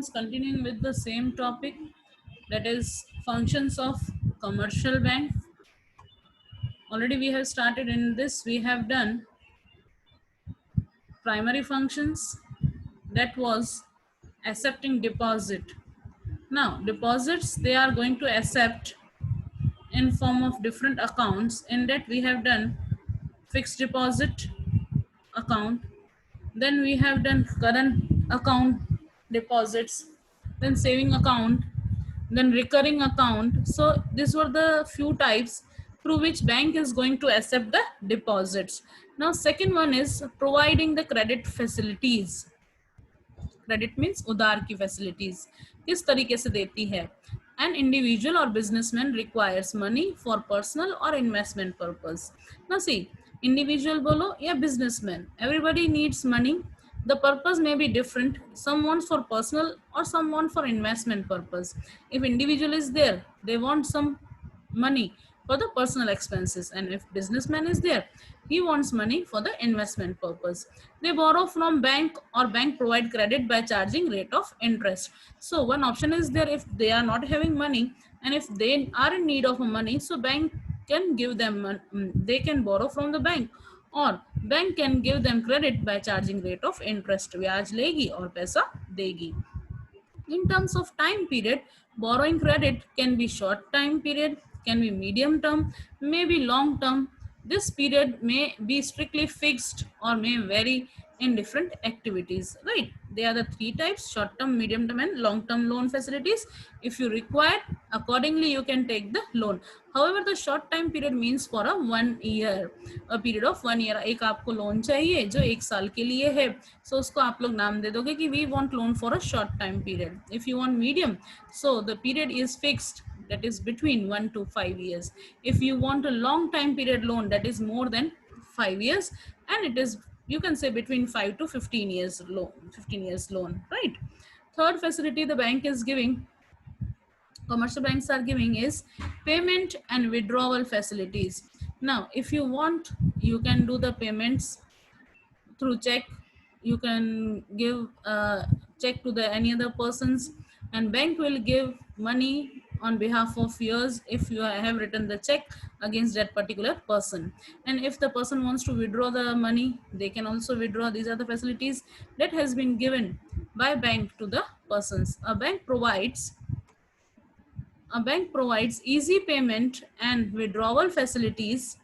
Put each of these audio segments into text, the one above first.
students, continuing with the same topic, that is functions of commercial bank. Already we have started in this. We have done primary functions, that was accepting deposit. Now deposits they are going to accept in form of different accounts. In that we have done fixed deposit account, then we have done current account deposits, then saving account, then recurring account. So these were the few types through which bank is going to accept the deposits. Now second one is providing the credit facilities. Credit means उधार की facilities किस तरीके से देती है. An individual और businessman requires money for personal और investment purpose. ना सी इंडिविजुअल बोलो या businessman, everybody needs money. The purpose may be different. Some want for personal or some want for investment purpose. If individual is there, they want some money for the personal expenses, and if businessman is there, he wants money for the investment purpose. They borrow from bank or bank provide credit by charging rate of interest. So one option is there, if they are not having money and if they are in need of money, so bank can give them, they can borrow from the bank or bank can give them credit by charging rate of interest. ब्याज लेगी और पैसा देगी. In terms of time period, borrowing credit can be short time period, can be medium term, may be long term. This period may be strictly fixed or may vary in different activities, right? They are the three types: short term, medium term and long term loan facilities. If you require, accordingly you can take the loan. However, the short time period means for a 1 year, a period of 1 year. एक आपको loan चाहिए जो 1 साल के लिए है, so उसको आप लोग नाम दे दोगे कि we want loan for a short time period. If you want medium, so the period is fixed, that is between 1 to 5 years. If you want a long time period loan, that is more than 5 years, and it is, you can say, between 5 to 15 years loan, 15 years loan, right? Third facility the bank is giving, commercial banks are giving, is payment and withdrawal facilities. Now if you want, you can do the payments through check. You can give check to the any other persons, and bank will give money on behalf of yours if you have written the check against that particular person. And if the person wants to withdraw the money, they can also withdraw. These are the facilities that has been given by bank to the persons. A bank provides easy payment and withdrawal facilities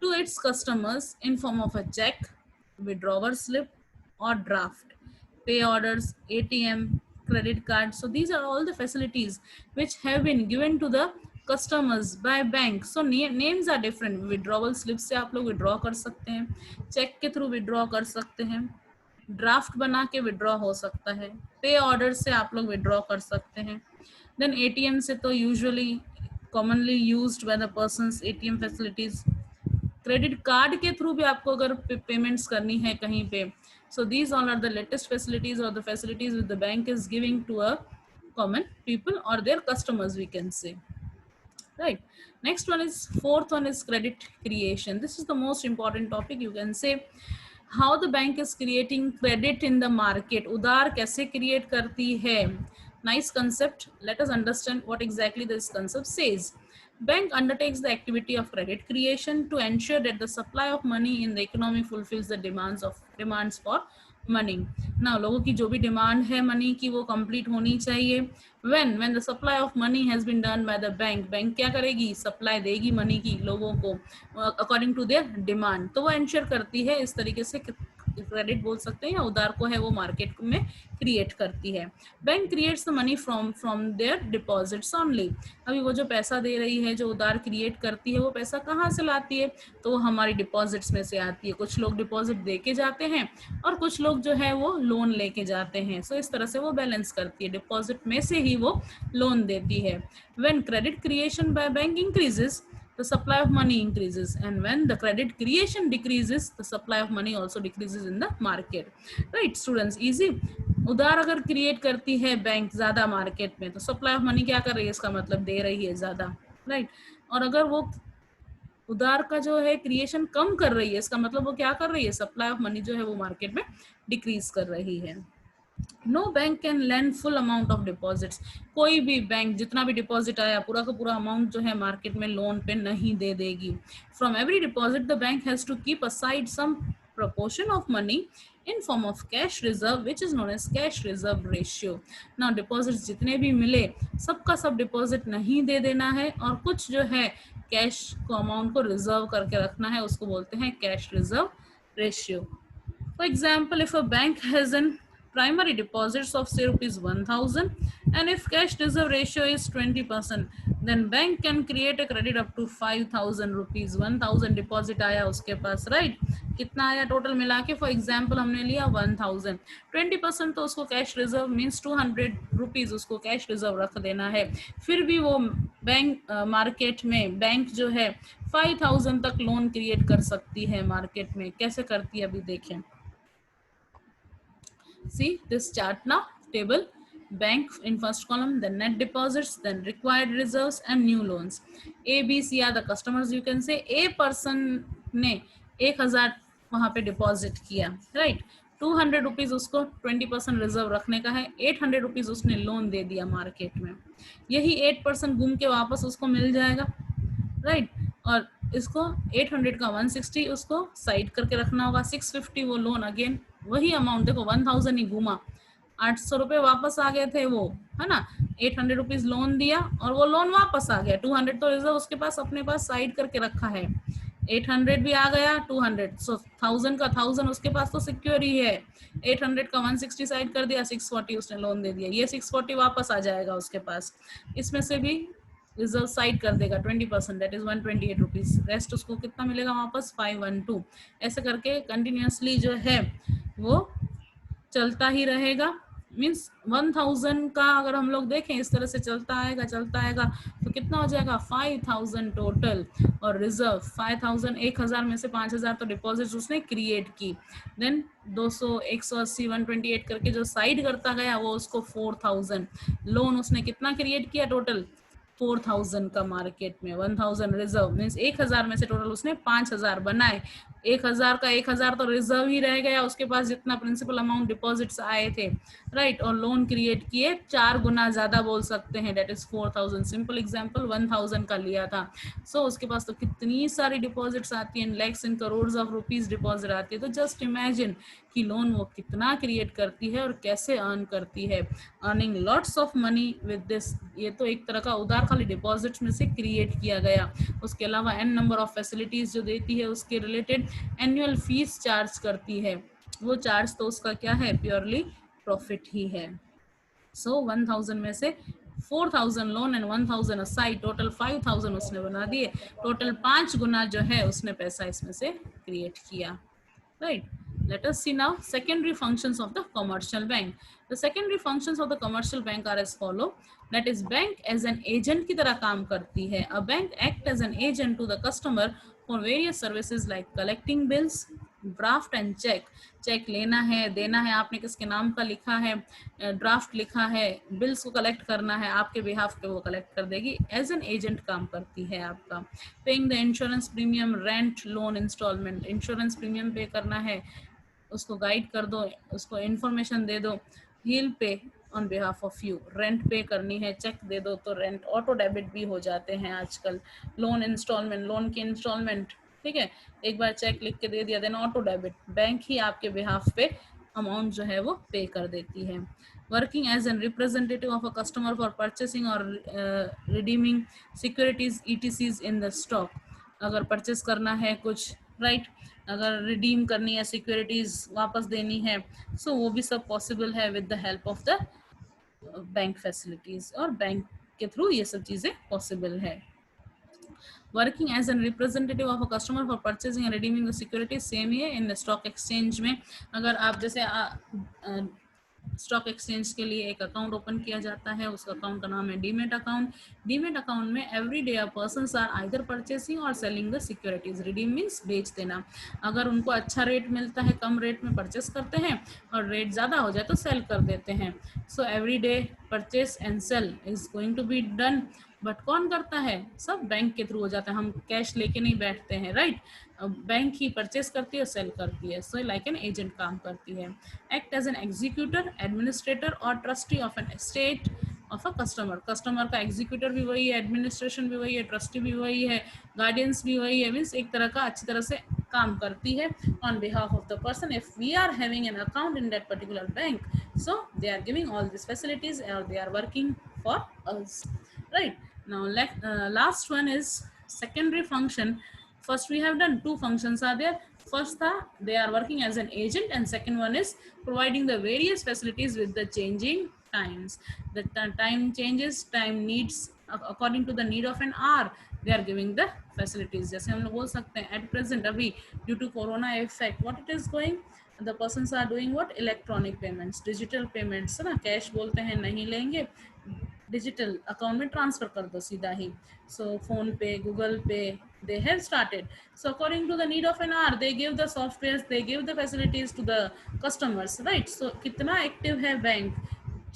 to its customers in form of a check, withdrawal slip or draft, pay orders, ATM, credit card. So these are all the facilities which have been given to the customers by bank. So names are different. Withdrawal slip से आप लोग withdraw कर सकते हैं, check के through withdraw कर सकते हैं, ड्राफ्ट बना के विड्रॉ हो सकता है, पे ऑर्डर से आप लोग विड्रॉ कर सकते हैं. देन एटीएम से तो usually commonly used by the persons ATM facilities. Credit card के थ्रू भी आपको अगर पेमेंट्स करनी है कहीं पे, so these all are the latest facilities और the facilities with the bank is giving to a common people or their customers, we can say, right? Next one is, fourth one is credit creation. This is the most important topic, you can say. How the bank is creating credit in the market, उधार कैसे create करती है. Nice concept. Let us understand what exactly this concept says. Bank undertakes the activity of credit creation to ensure that the supply of money in the economy fulfills the demands for money. ना लोगों की जो भी demand है money की वो complete होनी चाहिए. when the supply of money has been done by the bank, bank क्या करेगी, सप्लाई देगी मनी की लोगों को अकॉर्डिंग टू देयर डिमांड. तो वो इंश्योर करती है इस तरीके से, क्रेडिट बोल सकते हैं या उधार को है वो मार्केट में क्रिएट करती है. Bank creates the money from their deposits only. अभी वो जो पैसा दे रही है, जो उधार क्रिएट करती है, वो पैसा कहाँ से लाती है, तो वो हमारी डिपॉजिट्स में से आती है. कुछ लोग डिपॉजिट दे के जाते हैं और कुछ लोग जो है वो लोन लेके जाते हैं. सो इस तरह से वो बैलेंस करती है, डिपॉजिट में से ही वो लोन देती है. When credit creation by bank increases, the supply of money increases, and when the credit creation decreases, the supply of money also decreases in the market, right students? easy. उधार अगर create करती है bank ज्यादा market में, तो supply of money क्या कर रही है, इसका मतलब दे रही है ज्यादा, राइट? और अगर वो उधार का जो है क्रिएशन कम कर रही है, इसका मतलब वो क्या कर रही है, सप्लाई ऑफ मनी जो है वो मार्केट में डिक्रीज कर रही है. No bank can lend full amount of deposits, कोई भी बैंक जितना भी डिपॉजिट आया पूरा का पूरा अमाउंट जो है मार्केट में लोन पे नहीं दे देगी. From every deposit the bank has to keep aside some proportion of money in form of cash reserve which is known as cash reserve ratio. now deposits जितने भी मिले सबका सब डिपॉजिट नहीं दे देना है और कुछ जो है कैश को अमाउंट को रिजर्व करके रखना है, उसको बोलते हैं cash reserve ratio. For example, if a bank has an primary deposits of say rupees 1000 and if cash reserve ratio is 20%, then bank can create a credit up to 5000 rupees. 1000 deposit आया उसके पास, right? कितना आया total मिला के? For example हमने लिया 1000, 20% तो उसको कैश रिजर्व मीन्स 200 रुपीज उसको कैश रिजर्व रख देना है. फिर भी वो बैंक मार्केट में बैंक जो है 5000 तक लोन क्रिएट कर सकती है मार्केट में. कैसे करती है अभी देखें. See this chart now, table, bank in first column, then net deposits, then required reserves and new loans. A, B, C are the customers. You can say A person ने 1000 वहां पे डिपॉजिट किया, राइट. 200 रुपीज उसको 20% reserve रखने का है. 800 rupees उसने loan दे दिया मार्केट में. यही 8% घूम के वापस उसको मिल जाएगा, राइट. और इसको 800 का 160 उसको साइड करके रखना होगा. 650 वो लोन अगेन वही अमाउंट, देखो 1000 ही घूमा, 800 रुपये वापस आ गए थे वो, है ना. 800 रुपीज लोन दिया और वो लोन वापस आ गया. 200 तो रिजर्व उसके पास अपने पास साइड करके रखा है. 800 भी आ गया, 200, सो 1000 का 1000 उसके पास तो सिक्योर ही है. 800 का 160 साइड कर दिया, 640 उसने लोन दे दिया. ये 640 वापस आ जाएगा उसके पास. इसमें से भी रिजर्व साइड कर देगा 20%, दैट इज 128 रुपीज. रेस्ट उसको कितना मिलेगा वापस? 512. ऐसे करके कंटिन्यूसली जो है वो चलता ही रहेगा. मीन्स 1000 का अगर हम लोग देखें इस तरह से चलता आएगा तो कितना हो जाएगा? 5000 टोटल. और रिजर्व 5000, 1000 में से 5000 तो डिपॉजिट उसने क्रिएट की. देन 200, 180, 128 करके जो साइड करता गया वो उसको 4000. लोन उसने कितना क्रिएट किया? टोटल 4000 का मार्केट में. 1000 रिजर्व मीन्स 1000 में से टोटल उसने 5000 बनाए. 1000 का 1000 तो रिजर्व ही रह गया उसके पास जितना प्रिंसिपल अमाउंट डिपॉजिट्स आए थे, राइट. और लोन क्रिएट किए 4 गुना ज्यादा बोल सकते हैं, डेट इज 4000. सिंपल एग्जांपल 1000 का लिया था. सो उसके पास तो कितनी सारी डिपॉजिट्स आती है, लैक्स इन करोड़ ऑफ रुपीज डिपॉजिट आती है. तो जस्ट इमेजिन कि लोन वो कितना क्रिएट करती है और कैसे अर्न करती है. Earning lots of money with this. ये तो एक तरह का उधार खाली डिपॉजिट्स में से क्रिएट किया गया. उसके अलावा एन नंबर ऑफ फैसिलिटीज जो देती है उसके रिलेटेड एनुअल फीस चार्ज करती है. वो चार्ज तो उसका क्या है? प्योरली प्रॉफिट ही है. सो 1000 में से 4000 लोन एंड 1000 असाइड, टोटल 5000 उसने बना दिए. टोटल 5 गुना जो है उसने पैसा इसमें से क्रिएट किया, right. Let us see now secondary functions of the commercial bank. The secondary functions of the commercial bank are as follow. That is, bank as an agent की तरह काम करती है. A bank act as an agent to the customer for various services like collecting bills, draft and cheque. Cheque लेना है, देना है, आपने किसके नाम का लिखा है, ड्राफ्ट लिखा है, बिल्स को कलेक्ट करना है आपके बिहाफ पे, वो कलेक्ट कर देगी. एज एन एजेंट काम करती है आपका. Paying the insurance premium, rent, loan, instalment. Insurance premium pay करना है, उसको गाइड कर दो, उसको इन्फॉर्मेशन दे दो. हील पे on behalf of you. Rent पे करनी है, चेक दे दो तो रेंट ऑटो डेबिट भी हो जाते हैं आजकल. लोन इंस्टॉलमेंट, लोन की इंस्टॉलमेंट, ठीक है, एक बार चेक लिख के दे दिया, देन ऑटो डेबिट. बैंक ही आपके बिहाफ पे अमाउंट जो है वो पे कर देती है. Working as an representative of a customer for purchasing और redeeming securities ETCs in the stock. अगर परचेस करना है कुछ, राइट, अगर रिडीम करनी है, सिक्योरिटीज वापस देनी है, सो वो भी सब पॉसिबल है with the help of the bank facilities. और बैंक के थ्रू ये सब चीजें पॉसिबल है. Working as an representative of a customer for purchasing and redeeming the securities, same ही है इन स्टॉक एक्सचेंज में. अगर आप जैसे स्टॉक एक्सचेंज के लिए एक अकाउंट ओपन किया जाता है, उसका अकाउंट का नाम है डीमेट अकाउंट. डीमेट अकाउंट में every day persons are either purchasing और selling the securities. Redeem means बेच देना. अगर उनको अच्छा रेट मिलता है, कम रेट में परचेस करते हैं, और रेट ज़्यादा हो जाए तो सेल कर देते हैं. So every day purchase and sale is going to be done but कौन करता है? सब बैंक के थ्रू हो जाता है, हम कैश लेके नहीं बैठते हैं, राइट? बैंक ही परचेस करती है, सेल करती है, सो लाइक एन एजेंट काम करती है। Act as an executor, administrator और trustee of an estate of a customer. Customer का एग्जीक्यूटर भी वही है, एडमिनिस्ट्रेशन भी वही है, ट्रस्टी भी वही है, गार्डियंस भी वही है, मीन्स एक तरह का अच्छी तरह से काम करती है on behalf of the person if we are having an account in that particular bank, so they are giving all this facilities और they are working for us, right? Now last one is secondary function. First we have done two functions are there. First they are working as an agent, and second one is providing the various facilities with the changing times. The time changes, time needs according to the need of an hour, they are giving the facilities. जैसे हम लोग बोल सकते हैं at present अभी due to corona effect what it is going, the persons are doing what, electronic payments, digital payments, है ना, cash बोलते हैं नहीं लेंगे, डिजिटल अकाउंट में ट्रांसफर कर दो सीधा ही। सो फोन पे, Google Pay, they have started, so according to the need of an hour they give the software, they give the facilities to the customers, right? So कितना एक्टिव है bank,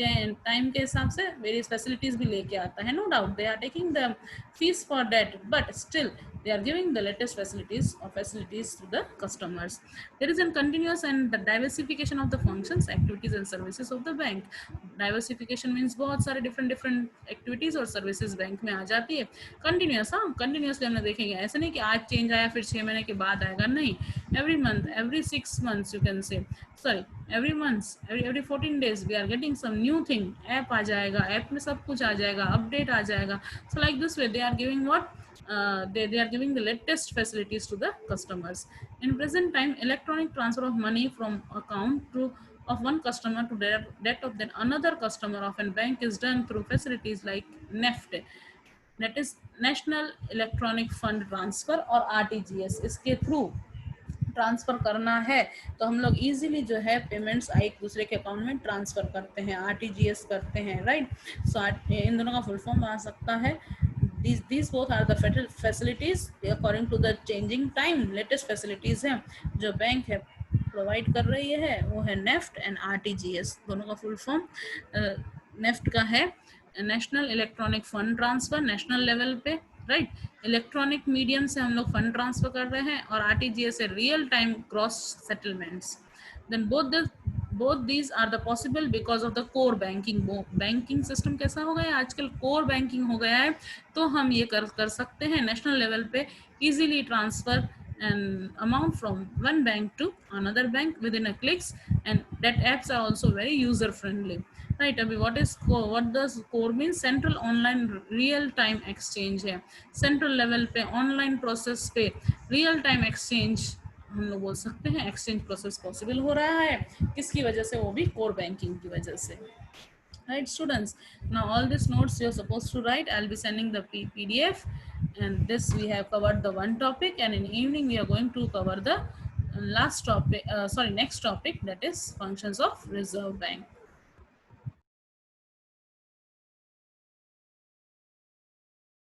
time के हिसाब से various facilities भी लेके आता है, no doubt they are taking the fees for that, but still they are giving the latest facilities to the customers. There is a continuous and the diversification of the functions, activities and services of the bank. Diversification means बहुत सारे different activities और services bank में आ जाती है। continuous, हाँ, continuously हमने देखेंगे, ऐसा नहीं कि आज change आया फिर 6 महीने के बाद आएगा, नहीं, every month, every 6 months you can say, sorry, every month, every 14 days we are getting some new thing, app आ जाएगा, app में सब कुछ आ जाएगा, update आ जाएगा, so like this way they are giving what, they are giving the latest facilities to the customers. In present time, electronic transfer of money from account to of one customer to that of then another customer of a bank is done through facilities like NEFT, that is National Electronic Fund Transfer, और RTGS, इसके through transfer करना है तो हम लोग easily जो है payments एक दूसरे के अकाउंट में ट्रांसफर करते हैं, आरटीजीएस करते हैं, राइट? सो इन दोनों का फुल फॉर्म आ सकता है, these both are the facilities according to the changing time, latest facilities हैं जो बैंक है प्रोवाइड कर रही है, वो है नेफ्ट एंड आरटीजीएस। दोनों का फुल फॉर्म नेफ्ट का है national electronic fund transfer, national level पे, राइट? इलेक्ट्रॉनिक मीडियम से हम लोग फंड ट्रांसफर कर रहे हैं, और आरटीजीएस है real time cross settlements. Then both these are the possible because of the core banking. Banking system कैसा हो गया है आजकल, कोर बैंकिंग हो गया है, तो हम ये कर सकते हैं नेशनल लेवल पे easily transfer an amount from one bank to another bank within a clicks, and that apps are also very user friendly, right? अभी what is core, what does core mean? Central online real time exchange है, central level पे online process पे real time exchange हम लोग बोल सकते हैं, exchange process possible हो रहा है, किसकी वजह से? वो भी कोर बैंकिंग की वजह से, right students? Now all these notes you're supposed to write, I'll be sending the PDF, and this we have covered the one topic, and in evening we are going to cover the last topic, next topic, that is functions of Reserve Bank.